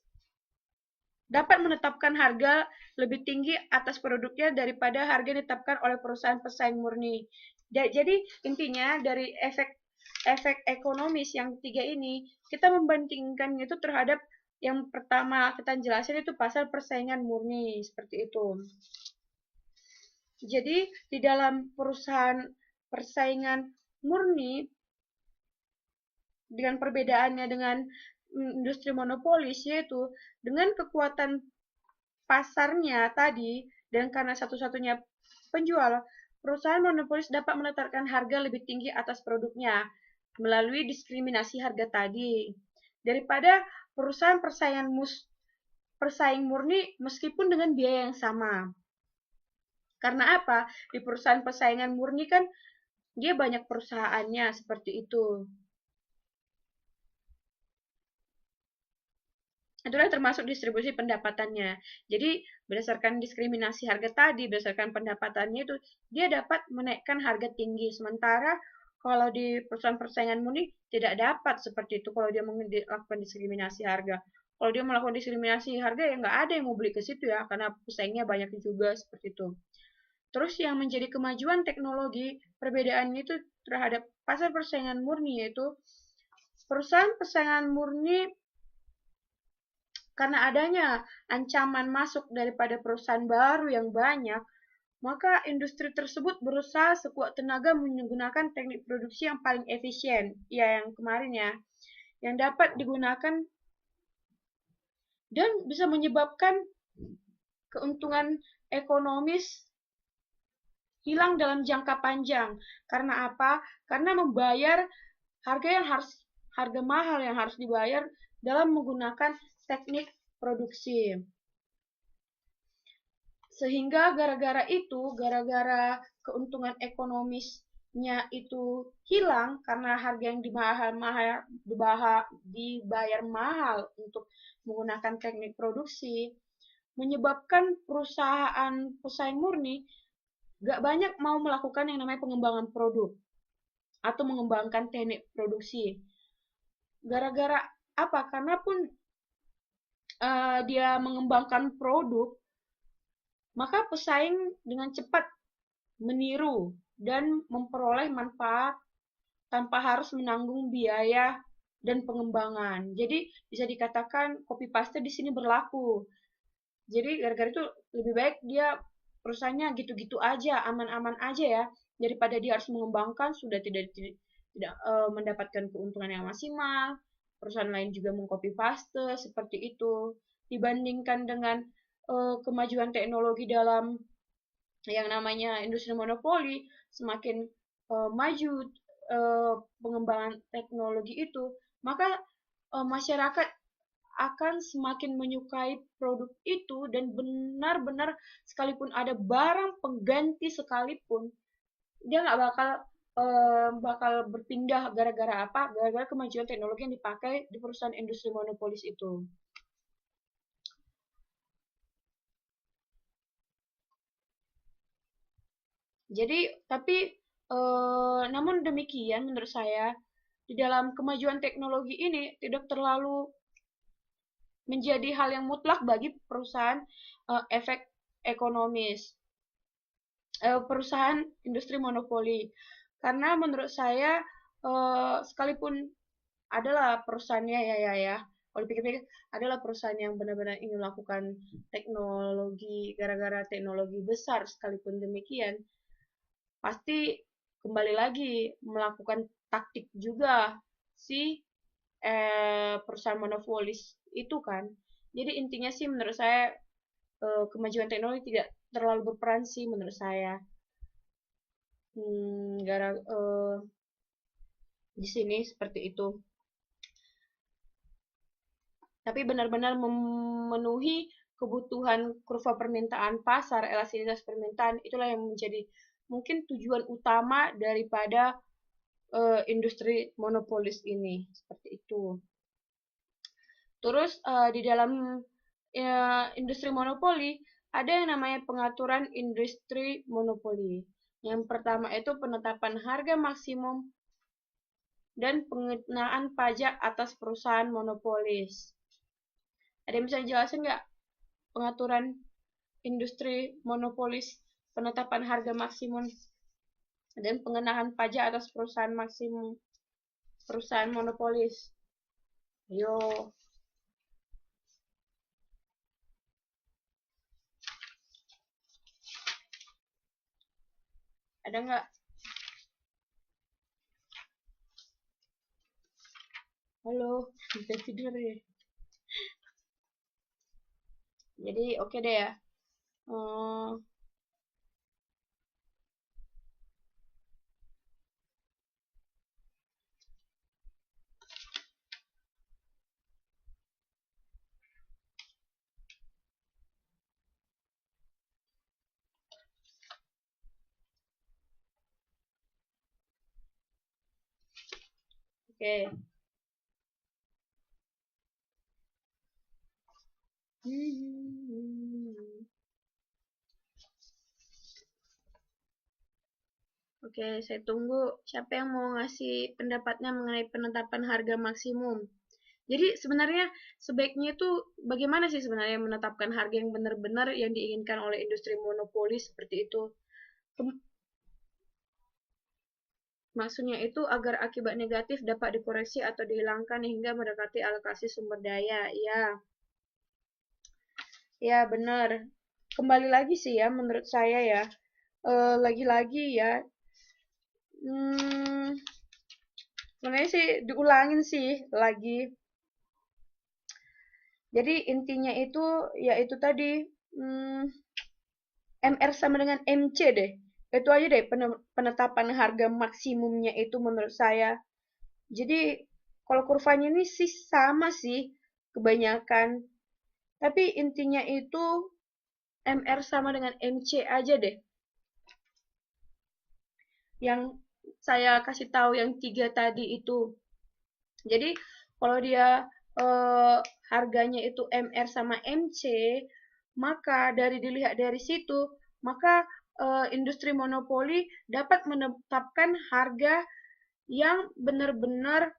dapat menetapkan harga lebih tinggi atas produknya daripada harga yang ditetapkan oleh perusahaan pesaing murni. Jadi intinya dari efek ekonomis yang tiga ini, kita membandingkan itu terhadap yang pertama kita jelasin itu pasar persaingan murni, seperti itu. Jadi di dalam perusahaan persaingan murni, dengan perbedaannya dengan industri monopolis, yaitu dengan kekuatan pasarnya tadi dan karena satu-satunya penjual, perusahaan monopolis dapat menetapkan harga lebih tinggi atas produknya melalui diskriminasi harga tadi daripada perusahaan persaing murni meskipun dengan biaya yang sama. Karena apa? Di perusahaan persaingan murni kan dia banyak perusahaannya, seperti itu. Itulah termasuk distribusi pendapatannya. Jadi berdasarkan diskriminasi harga tadi, berdasarkan pendapatannya itu, dia dapat menaikkan harga tinggi. Sementara kalau di perusahaan persaingan murni tidak dapat seperti itu kalau dia melakukan diskriminasi harga. Kalau dia melakukan diskriminasi harga, ya nggak ada yang mau beli ke situ ya, karena pesaingnya banyak juga, seperti itu. Terus yang menjadi kemajuan teknologi, perbedaan itu terhadap pasar persaingan murni, yaitu perusahaan persaingan murni karena adanya ancaman masuk daripada perusahaan baru yang banyak, maka industri tersebut berusaha sekuat tenaga menggunakan teknik produksi yang paling efisien, ya yang kemarin ya, yang dapat digunakan dan bisa menyebabkan keuntungan ekonomis hilang dalam jangka panjang. Karena apa? Karena membayar harga yang harus harga mahal yang harus dibayar dalam menggunakan teknik produksi. Sehingga gara-gara keuntungan ekonomisnya itu hilang karena harga yang dibayar mahal untuk menggunakan teknik produksi, menyebabkan perusahaan pesaing murni gak banyak mau melakukan yang namanya pengembangan produk atau mengembangkan teknik produksi. Gara-gara apa? Karena pun dia mengembangkan produk, maka pesaing dengan cepat meniru dan memperoleh manfaat tanpa harus menanggung biaya dan pengembangan. Jadi bisa dikatakan copy paste di sini berlaku. Jadi gara-gara itu lebih baik dia perusahaannya gitu-gitu aja, aman-aman aja ya, daripada dia harus mengembangkan sudah tidak mendapatkan keuntungan yang maksimal. Perusahaan lain juga mengcopy paste seperti itu. Dibandingkan dengan kemajuan teknologi dalam yang namanya industri monopoli, semakin maju pengembangan teknologi itu, maka masyarakat akan semakin menyukai produk itu, dan benar-benar sekalipun ada barang pengganti sekalipun, dia nggak bakal berpindah gara-gara apa? Gara-gara kemajuan teknologi yang dipakai di perusahaan industri monopolis itu. Jadi, tapi namun demikian menurut saya di dalam kemajuan teknologi ini tidak terlalu menjadi hal yang mutlak bagi perusahaan efek ekonomis, perusahaan industri monopoli. Karena menurut saya sekalipun adalah perusahaannya ya, kalau dipikir-pikir adalah perusahaan yang benar-benar ingin melakukan teknologi, gara-gara teknologi besar, sekalipun demikian pasti kembali lagi melakukan taktik juga si perusahaan monopolis itu kan. Jadi intinya sih menurut saya kemajuan teknologi tidak terlalu berperan sih menurut saya. Gara di sini seperti itu. Tapi benar-benar memenuhi kebutuhan kurva permintaan pasar, elastisitas permintaan, itulah yang menjadi mungkin tujuan utama daripada industri monopolis ini, seperti itu. Terus di dalam industri monopoli ada yang namanya pengaturan industri monopoli. Yang pertama itu penetapan harga maksimum dan pengenaan pajak atas perusahaan monopolis. Ada yang bisa jelasin nggak pengaturan industri monopolis, penetapan harga maksimum dan pengenaan pajak atas perusahaan monopolis? Ayo. Ada nggak? Halo, bisa tidur ya? Jadi oke deh ya. Oke. Oke, saya tunggu siapa yang mau ngasih pendapatnya mengenai penetapan harga maksimum. Jadi sebenarnya sebaiknya itu bagaimana sih sebenarnya menetapkan harga yang benar-benar yang diinginkan oleh industri monopoli seperti itu? Maksudnya itu agar akibat negatif dapat dikoreksi atau dihilangkan hingga mendekati alokasi sumber daya. Ya, ya benar. Kembali lagi sih ya menurut saya ya. Lagi-lagi ya. Sebenarnya sih diulangin sih lagi. Jadi intinya itu yaitu tadi MR sama dengan MC deh. Itu aja deh penetapan harga maksimumnya itu menurut saya. Jadi kalau kurvanya ini sih sama sih kebanyakan. Tapi intinya itu MR sama dengan MC aja deh. Yang saya kasih tahu yang 3 tadi itu. Jadi kalau dia harganya itu MR sama MC, maka dilihat dari situ, maka industri monopoli dapat menetapkan harga yang benar-benar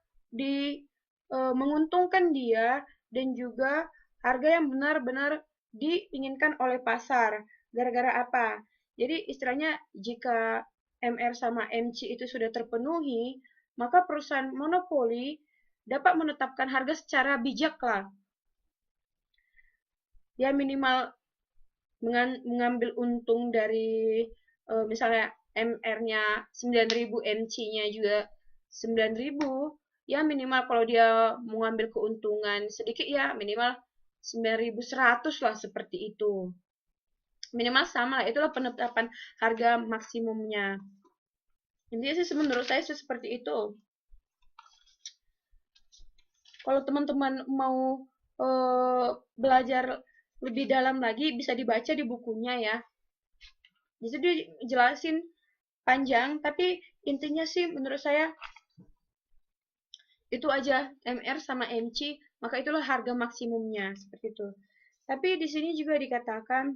menguntungkan dia, dan juga harga yang benar-benar diinginkan oleh pasar. Gara-gara apa? Jadi istilahnya jika MR sama MC itu sudah terpenuhi, maka perusahaan monopoli dapat menetapkan harga secara bijak lah. Ya minimal mengambil untung dari misalnya MR-nya 9.000, MC-nya juga 9.000, ya minimal kalau dia mengambil keuntungan sedikit ya minimal 9.100 lah, seperti itu. Minimal sama lah, itulah penetapan harga maksimumnya. Intinya sih menurut saya sih seperti itu. kalau teman-teman mau belajar lebih dalam lagi bisa dibaca di bukunya ya. Di situ dia jelasin panjang, tapi intinya sih menurut saya itu aja MR sama MC, maka itulah harga maksimumnya seperti itu. Tapi di sini juga dikatakan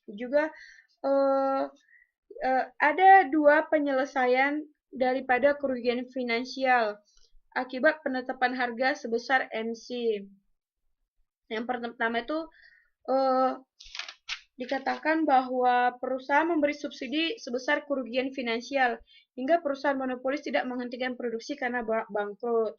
juga eh, ada dua penyelesaian daripada kerugian finansial akibat penetapan harga sebesar MC. Yang pertama itu eh, dikatakan bahwa perusahaan memberi subsidi sebesar kerugian finansial hingga perusahaan monopolis tidak menghentikan produksi karena bangkrut.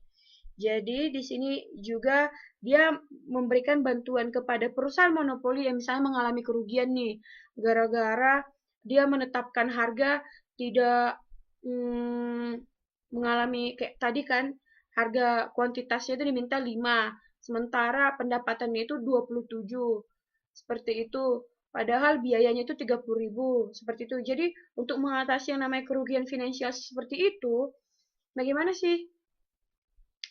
Jadi di sini juga dia memberikan bantuan kepada perusahaan monopoli yang misalnya mengalami kerugian nih, gara-gara dia menetapkan harga tidak mengalami kayak tadi kan harga kuantitasnya itu diminta 5, sementara pendapatannya itu 27. Seperti itu. Padahal biayanya itu 30.000, seperti itu. Jadi untuk mengatasi yang namanya kerugian finansial seperti itu, bagaimana sih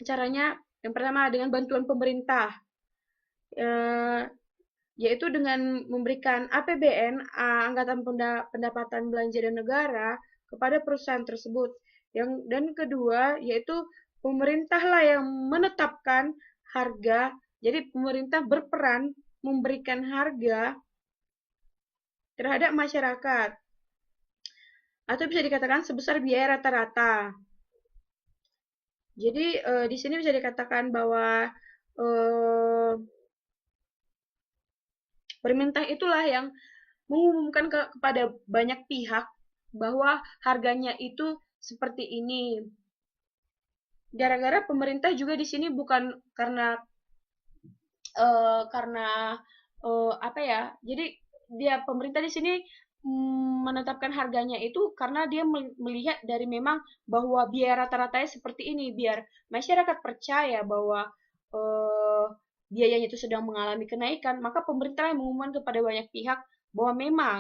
caranya? Yang pertama dengan bantuan pemerintah, eh, yaitu dengan memberikan APBN, Anggaran Pendapatan Belanja dan Negara, kepada perusahaan tersebut. Dan kedua, yaitu pemerintahlah yang menetapkan harga. Jadi pemerintah berperan memberikan harga terhadap masyarakat, atau bisa dikatakan sebesar biaya rata-rata. Jadi di sini bisa dikatakan bahwa pemerintah itulah yang mengumumkan kepada banyak pihak bahwa harganya itu seperti ini. Gara-gara pemerintah juga di sini bukan karena apa ya? Jadi dia pemerintah di sini menetapkan harganya itu karena dia melihat dari memang bahwa biaya rata-ratanya seperti ini biar masyarakat percaya bahwa eh, biayanya itu sedang mengalami kenaikan, maka pemerintah yang mengumumkan kepada banyak pihak bahwa memang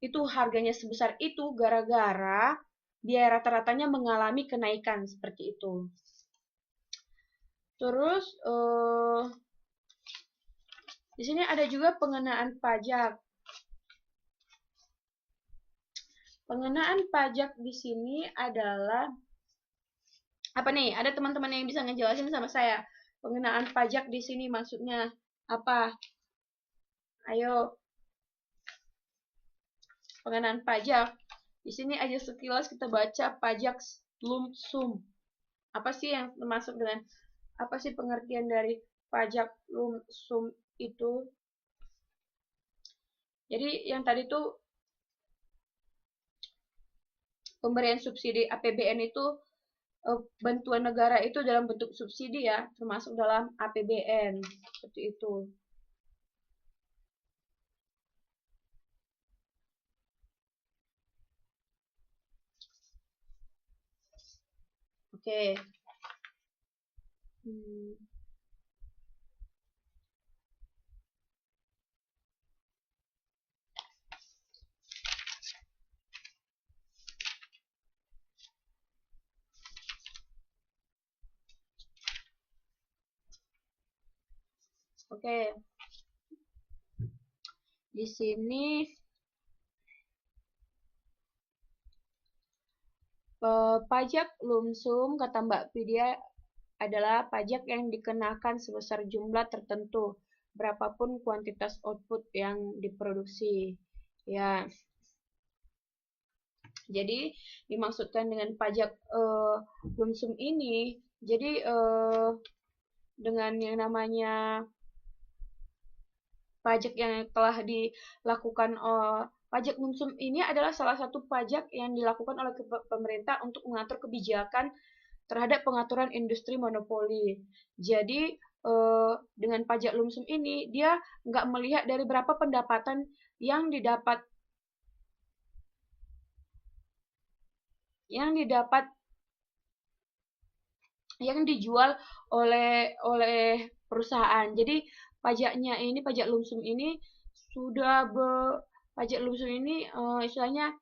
itu harganya sebesar itu gara-gara biaya rata-ratanya mengalami kenaikan seperti itu. Terus di sini ada juga pengenaan pajak. Pengenaan pajak di sini adalah apa nih? Ada teman-teman yang bisa ngejelasin sama saya. Pengenaan pajak di sini maksudnya apa? Ayo. Pengenaan pajak. Di sini aja sekilas kita baca pajak lump sum. Apa sih yang termasuk dengan apa sih pengertian dari pajak lump sum itu? Jadi yang tadi tuh pemberian subsidi APBN itu bantuan negara itu dalam bentuk subsidi ya, termasuk dalam APBN seperti itu. Oke. Oke. Di sini pajak lumsum kata Mbak Vidya adalah pajak yang dikenakan sebesar jumlah tertentu, berapapun kuantitas output yang diproduksi. Ya, jadi dimaksudkan dengan pajak lumsum ini, jadi dengan yang namanya pajak yang telah dilakukan pajak lumsum ini adalah salah satu pajak yang dilakukan oleh pemerintah untuk mengatur kebijakan terhadap pengaturan industri monopoli. Jadi dengan pajak lumsum ini dia nggak melihat dari berapa pendapatan yang dijual oleh perusahaan. Jadi pajak lumsum ini istilahnya